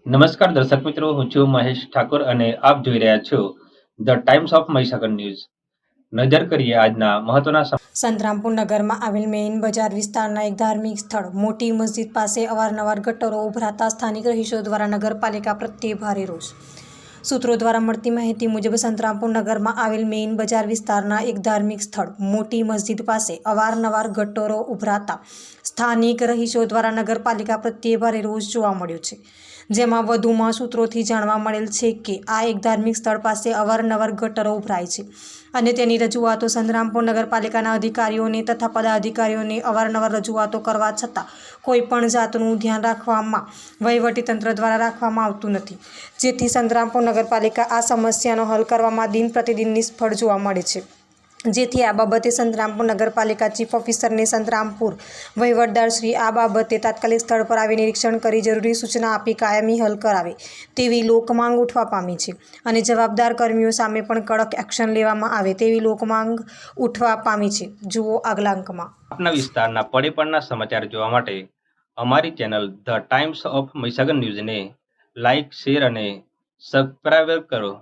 નમસ્કાર દર્શક મિત્રો, હું છું મહેશ ઠાકોર અને આપ જોઈ રહ્યા છો the times of Mahisagar news. નજર કરીએ આજના મહત્વના સંતરામપુર નગરમાં આવેલ મેઇન બજાર વિસ્તારના એક ધાર્મિક સ્થળ મોટી મસ્જિદ પાસે અવારનવાર ગટરો ઉભરાતા સ્થાનિક રહીશો દ્વારા નગરપાલિકા પ્રત્યે ભારે રોષ. સૂત્રો દ્વારા મળતી માહિતી મુજબ સંતરામપુર નગરમાં આવેલ મેઇન બજાર વિસ્તારના એક ધાર્મિક સ્થળ મોટી મસ્જિદ પાસે અવારનવાર ગટરો ઉભરાતા સ્થાનિક રહીશો દ્વારા નગરપાલિકા પ્રત્યે ભારે રોષ જોવા મળ્યો છે. જેમાં વધુમાં સૂત્રોથી જાણવા મળેલ છે કે આ એક ધાર્મિક સ્થળ પાસે અવારનવાર ગટરો ઉભરાય છે અને તેની રજૂઆતો સંતરામપુર નગરપાલિકાના અધિકારીઓને તથા પદાધિકારીઓને અવારનવાર રજૂઆતો કરવા છતાં કોઈ પણ જાતનું ધ્યાન રાખવામાં વહીવટીતંત્ર દ્વારા રાખવામાં આવતું નથી, જેથી સંતરામપુર નગરપાલિકા આ સમસ્યાનો હલ કરવામાં દિન પ્રતિદિન નિષ્ફળ જોવા મળે છે. જેથી આ બાબતે સંતરામપુર નગરપાલિકા ચીફ ઓફિસરને સંતરામપુર વહીવટદારશ્રી આ બાબતે તાત્કાલિક સ્થળ પર આવી નિરીક્ષણ કરી જરૂરી સૂચના આપી કાયમી હલ કરાવે તેવી લોકમાંગ ઉઠવા પામી છે અને જવાબદાર કર્મીઓ સામે પણ કડક એક્શન લેવામાં આવે તેવી લોકમાંગ ઉઠવા પામી છે. જુઓ આગલા અંકમાં. આપના વિસ્તારના પડે સમાચાર જોવા માટે અમારી channel the times of Mahisagar ન્યૂઝને લાઇક, શેર અને સબસ્ક્રાઇબ કરો.